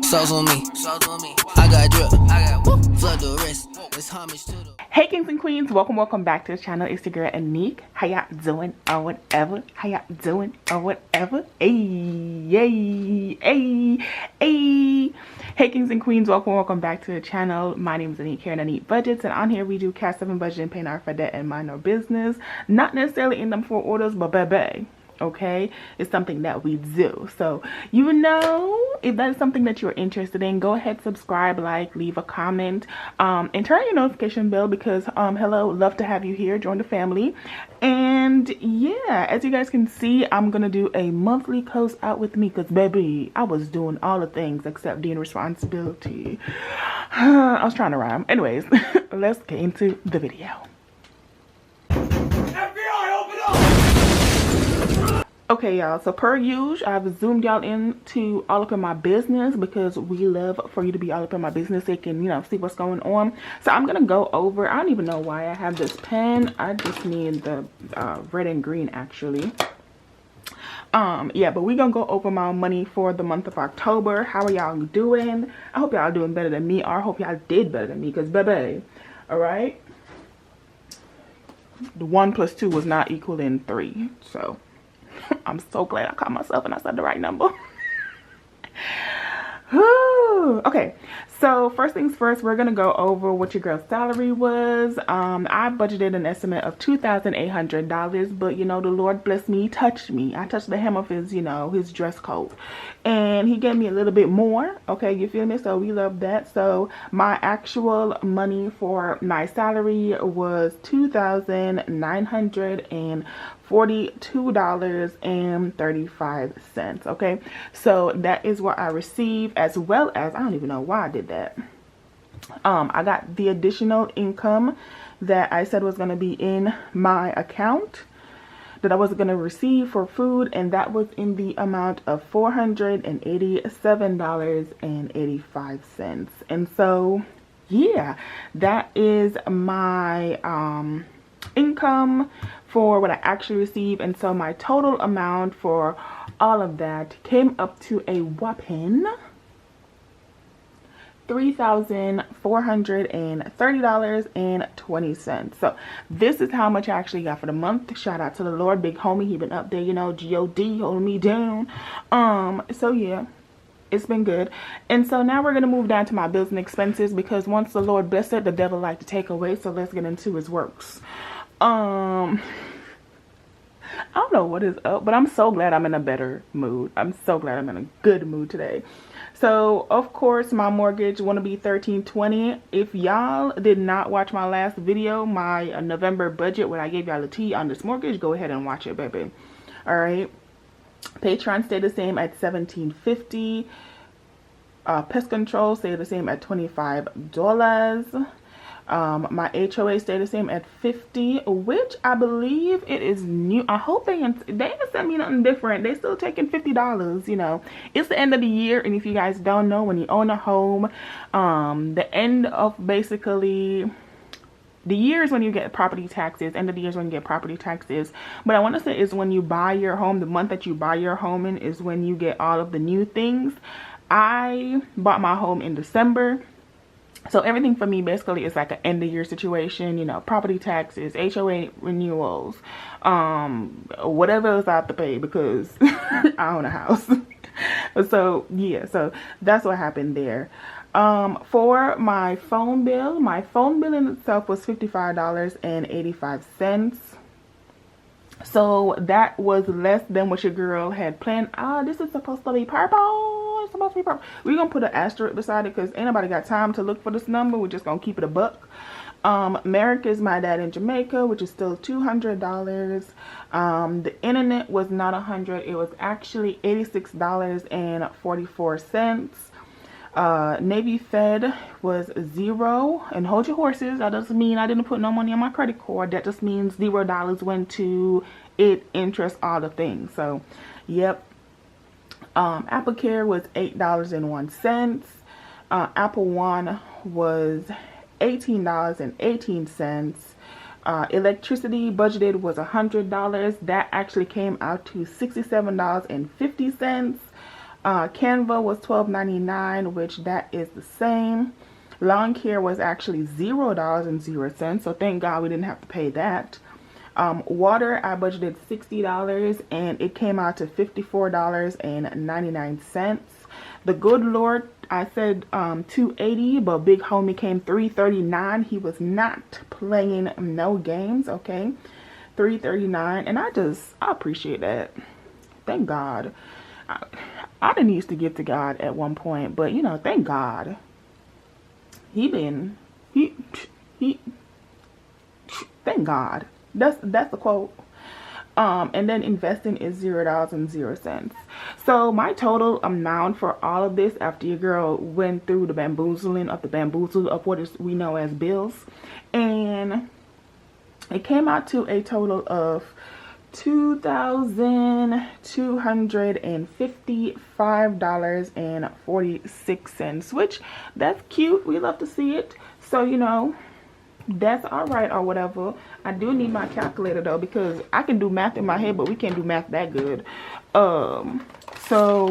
Sauce on me. I got drip. Flood the rest. It's homage to the. Hey kings and queens, welcome back to the channel. It's your girl Aneke. How y'all doing or whatever? How y'all doing or whatever? Hey. Hey kings and queens, welcome back to the channel. My name is Aneke here and Aneke Budgets, and on here we do cash 7 budget and paying our for debt and mind our business. Not necessarily in them 4 orders, but baby. Okay, it's something that we do. So you know, if that is something that you're interested in, go ahead, subscribe, like, leave a comment, and turn on your notification bell because hello, love to have you here, join the family. And yeah, as you guys can see, I'm gonna do a monthly close out with me because baby, I was doing all the things except being responsibility. I was trying to rhyme. Anyways, let's get into the video. Okay, y'all, so per usual, I've zoomed y'all into all up in my business because we love for you to be all up in my business so you can, you know, see what's going on. So I'm gonna go over, I don't even know why I have this pen. I just need the red and green actually. Yeah, but we're gonna go over my money for the month of October. How are y'all doing? I hope y'all doing better than me, or I hope y'all did better than me, because baby, all right, the 1 + 2 was not equaling 3, so I'm so glad I caught myself and I said the right number. Okay, so first things first, we're gonna go over what your girl's salary was. I budgeted an estimate of $2,800, but you know, the Lord blessed me, touched me. I touched the hem of his, you know, his dress coat, and he gave me a little bit more. Okay, you feel me? So we love that. So my actual money for my salary was $2,942.35. okay, so that is what I received, as well as, I don't even know why I did that. I got the additional income that I said was going to be in my account that I was going to receive for food, and that was in the amount of $487.85. And so yeah, that is my income for what I actually received. And so my total amount for all of that came up to a whopping $3,430.20. So this is how much I actually got for the month. Shout out to the Lord, big homie. He been up there, you know, God holding me down. So yeah, it's been good. And so now we're gonna move down to my bills and expenses, because once the Lord bless it, the devil like to take away. So let's get into his works. I don't know what is up, but I'm so glad I'm in a better mood. I'm so glad I'm in a good mood today. So of course my mortgage want to be $1,320. If y'all did not watch my last video, my November budget, where I gave y'all the tea on this mortgage, go ahead and watch it, baby. All right, Patreon stayed the same at $17.50. Pest control stayed the same at $25. My HOA stayed the same at $50, which I believe it is new. I hope they haven't sent me nothing different. They still taking $50. You know, it's the end of the year, and if you guys don't know, when you own a home, the end of basically the year is when you get property taxes. End of the year is when you get property taxes. But I want to say is when you buy your home, the month that you buy your home in is when you get all of the new things. I bought my home in December. So everything for me basically is like an end of year situation, you know, property taxes, HOA renewals, whatever else I have to pay because I own a house. So yeah, so that's what happened there. For my phone bill in itself was $55.85. So that was less than what your girl had planned. This is supposed to be purple. It's supposed to be purple. We're gonna put an asterisk beside it because ain't nobody got time to look for this number. We're just gonna keep it a buck. Merrick is my dad in Jamaica, which is still $200. The internet was not $100. It was actually $86.44. Navy Fed was $0. And hold your horses, that doesn't mean I didn't put no money on my credit card. That just means $0 went to it, interest, all the things. So yep. Apple Care was $8.01. Apple One was $18.18. Electricity budgeted was $100. That actually came out to $67.50. Canva was $12.99, which that is the same. Lawn care was actually $0.00, so thank God we didn't have to pay that. Water, I budgeted $60 and it came out to $54.99. The good Lord, I said $2.80, but Big Homie came $3.39. He was not playing no games, okay? $3.39, and I appreciate that. Thank God. I didn't used to give to God at one point, but you know, thank God. He thank God. That's the quote. And then investing is $0.00. So my total amount for all of this, after your girl went through the bamboozle of what we know as bills, and it came out to a total of $2,255.46, which that's cute. We love to see it. So, you know, that's all right or whatever. I do need my calculator though, because I can do math in my head, but we can't do math that good. So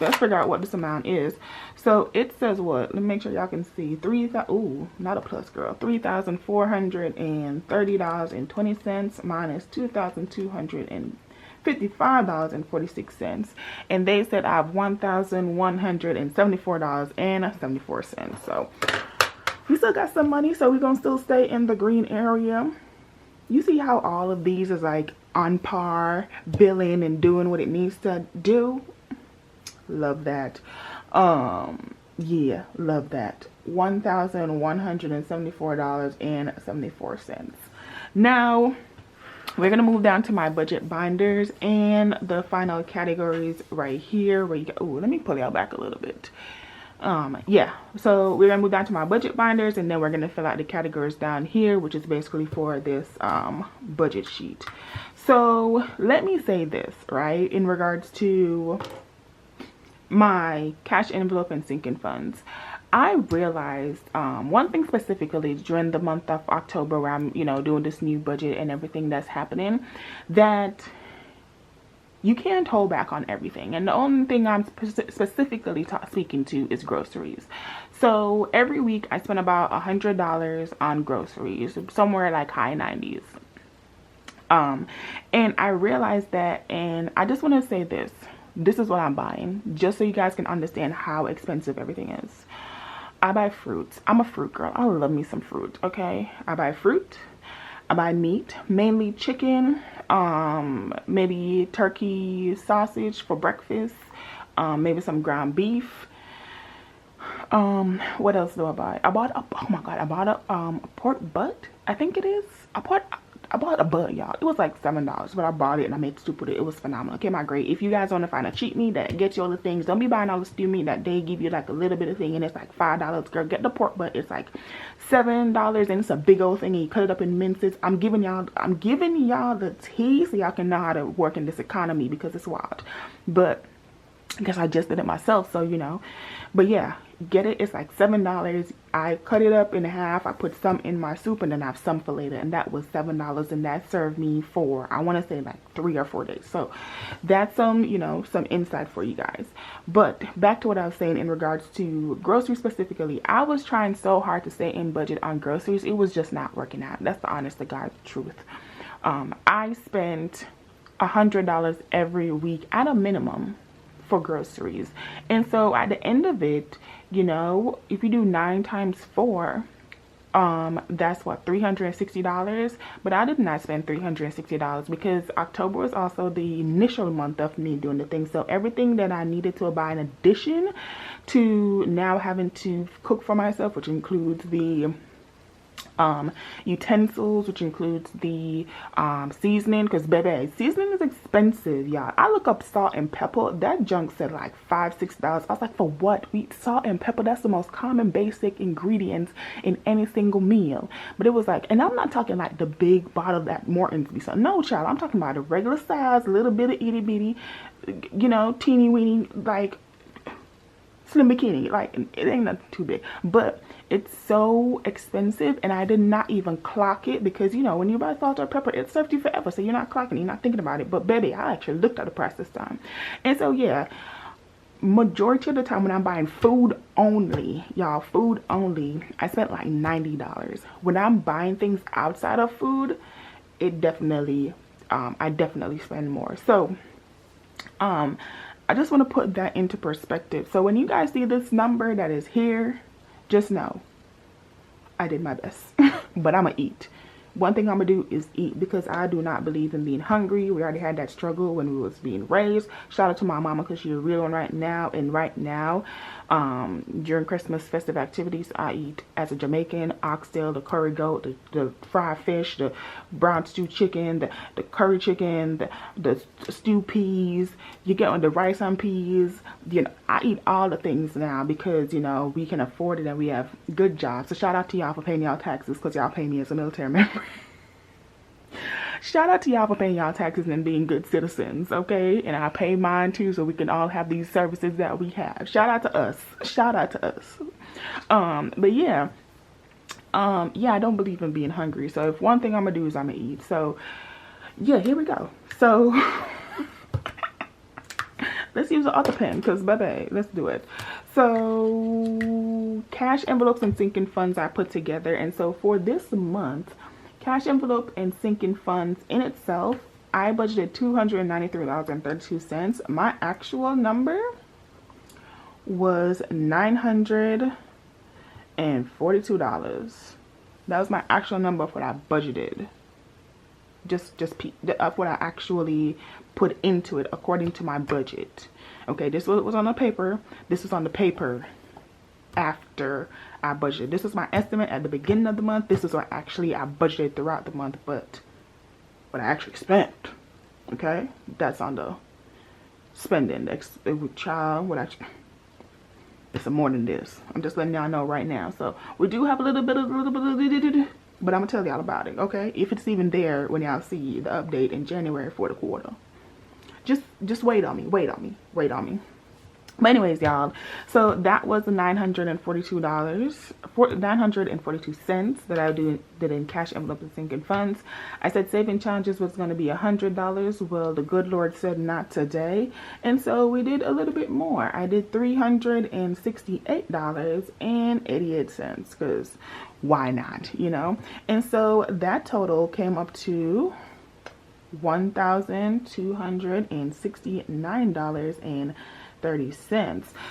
let's figure out what this amount is. So it says what? Let me make sure y'all can see. Ooh, not a plus, girl. $3,430.20 minus $2,255.46, and they said I have $1,174.74. So we still got some money, so we're gonna still stay in the green area. You see how all of these is like on par, billing and doing what it needs to do. Love that. Yeah, love that. $1,174.74. Now we're gonna move down to my budget binders and the final categories right here where you go. Oh, let me pull y'all back a little bit. Yeah, so we're gonna move down to my budget binders, and then we're gonna fill out the categories down here, which is basically for this budget sheet. So let me say this, right, in regards to my cash envelope and sinking funds. I realized one thing specifically during the month of October, where I'm, you know, doing this new budget and everything that's happening, that you can't hold back on everything. And the only thing I'm specifically speaking to is groceries. So every week I spend about $100 on groceries, somewhere like high 90s. And I realized that, and I just want to say this. This is what I'm buying, just so you guys can understand how expensive everything is. I buy fruits. I'm a fruit girl. I love me some fruit, okay? I buy fruit. I buy meat, mainly chicken, maybe turkey sausage for breakfast, maybe some ground beef. What else do I buy? I bought a, oh my God, I bought a pork butt, I think it is. I bought a butt, y'all. It was like $7, but I bought it and I made soup with it. It was phenomenal. It came out great. If you guys want to find a cheap meat that gets you all the things, don't be buying all the stew meat that they give you like a little bit of thing and it's like $5. Girl, get the pork butt. It's like $7 and it's a big old thing and you cut it up in minces. I'm giving y'all the tea so y'all can know how to work in this economy, because it's wild. But I guess I just did it myself, so you know. But yeah, get it. It's like $7. I cut it up in half. I put some in my soup and then I have some for later, and that was $7, and that served me for, I want to say, like 3 or 4 days. So that's some, you know, some insight for you guys. But back to what I was saying in regards to groceries specifically. I was trying so hard to stay in budget on groceries. It was just not working out. That's the honest to God truth. I spent $100 every week at a minimum for groceries, and so at the end of it, you know, if you do 9 times 4, that's what, $360. But I did not spend $360 because October was also the initial month of me doing the thing. So everything that I needed to buy in addition to now having to cook for myself, which includes the utensils, which includes the seasoning, because baby, seasoning is expensive, y'all. I look up salt and pepper. That junk said like $5-6. I was like, for what? Salt and pepper, that's the most common basic ingredients in any single meal. But it was like, and I'm not talking like the big bottle that Morton's be selling. No, child, I'm talking about a regular size, little bit of itty bitty, you know, teeny weeny, like slim bikini. Like, it ain't nothing too big, but it's so expensive, and I did not even clock it, because you know, when you buy salt or pepper, it served you forever, so you're not clocking it, you're not thinking about it. But baby, I actually looked at the price this time. And so yeah, majority of the time when I'm buying food only, y'all, food only, I spent like $90. When I'm buying things outside of food, it definitely, I definitely spend more. So, I just want to put that into perspective. So when you guys see this number that is here, just know I did my best, but I'm gonna eat. One thing I'm gonna do is eat, because I do not believe in being hungry. We already had that struggle when we was being raised. Shout out to my mama, because she's a real one right now. And right now, during Christmas festive activities, I eat, as a Jamaican, oxtail, the curry goat, the fried fish, the brown stew chicken, the curry chicken, the stew peas. You get on the rice and peas. You know, I eat all the things now because, you know, we can afford it and we have good jobs. So shout out to y'all for paying y'all taxes, because y'all pay me as a military member. Shout out to y'all for paying y'all taxes and being good citizens, okay? And I pay mine too, so we can all have these services that we have. Shout out to us. Shout out to us. But yeah. Yeah, I don't believe in being hungry. So if one thing I'm gonna do is I'm gonna eat. So yeah, here we go. So let's use the other pen, because baby, let's do it. So cash envelopes and sinking funds I put together. And so for this month, cash envelope and sinking funds in itself, I budgeted $293.32. My actual number was $942. That was my actual number of what I budgeted. Just of what I actually put into it according to my budget. Okay, this was on the paper. This was on the paper after I budgeted. This was my estimate at the beginning of the month. This is what actually I budgeted throughout the month, but what I actually spent, okay, that's on the spending. Child, what actually, it's more than this. I'm just letting y'all know right now. So we do have a little bit, but I'm gonna tell y'all about it, okay? If it's even there when y'all see the update in January for the quarter. Just wait on me, wait on me. But anyways, y'all, so that was the $942 that I did in cash envelope and sinking funds. I said saving challenges was going to be $100. Well, the good Lord said not today, and so we did a little bit more. I did $368.88, because why not, you know? And so that total came up to $1,269.30.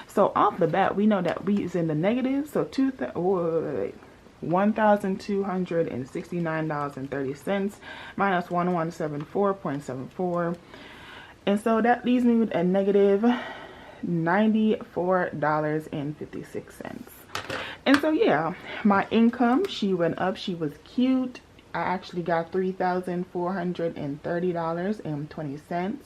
So off the bat, we know that we is in the negative. So $1,269.30 minus 1174.74, and so that leaves me with a negative $94.56. And so yeah, my income, she went up. She was cute. I actually got $3,430.20.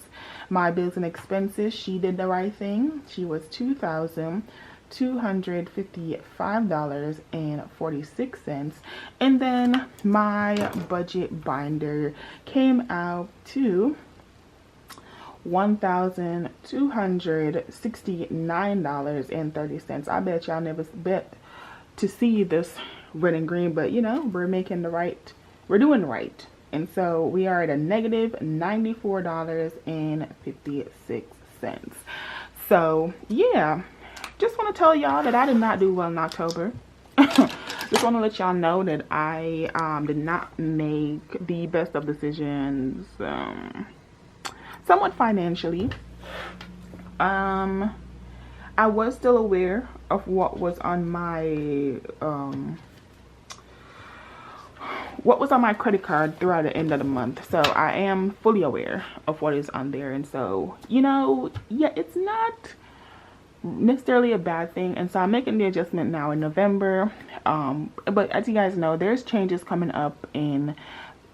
My bills and expenses, she did the right thing. She was $2,255.46. And then my budget binder came out to $1,269.30. I bet y'all never bet to see this red and green, but you know, we're doing right. And so we are at a negative $94.56. So yeah, just want to tell y'all that I did not do well in October. Just want to let y'all know that I did not make the best of decisions, somewhat financially. I was still aware of what was on my credit card throughout the end of the month. So I am fully aware of what is on there. And so, you know, yeah, it's not necessarily a bad thing. And so I'm making the adjustment now in November. But as you guys know, there's changes coming up in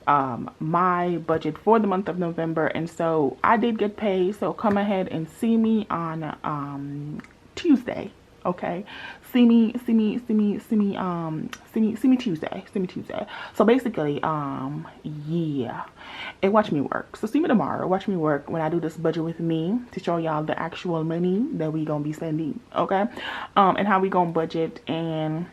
my budget for the month of November. And so I did get paid. So come ahead and see me on Tuesday. Okay, see me Tuesday. So basically, yeah, and watch me work. So see me tomorrow. Watch me work when I do this budget with me to show y'all the actual money that we gonna be spending. Okay, and how we gonna budget. And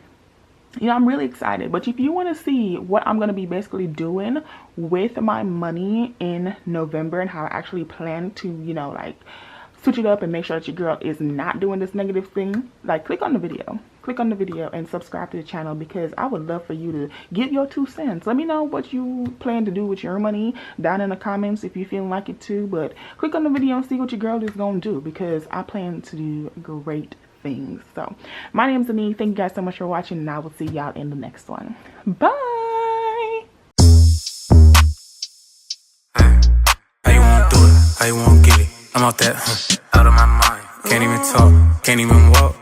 you know, I'm really excited. But if you want to see what I'm gonna be basically doing with my money in November and how I actually plan to, you know, like switch it up and make sure that your girl is not doing this negative thing, like click on the video and subscribe to the channel, because I would love for you to give your 2 cents. Let me know what you plan to do with your money down in the comments if you feel like it too. But click on the video and see what your girl is gonna do, because I plan to do great things. So my name is Aneke. Thank you guys so much for watching, and I will see y'all in the next one. Bye. How you wanna do it? How you wanna get it? I'm out that, out of my mind. Can't even talk, can't even walk.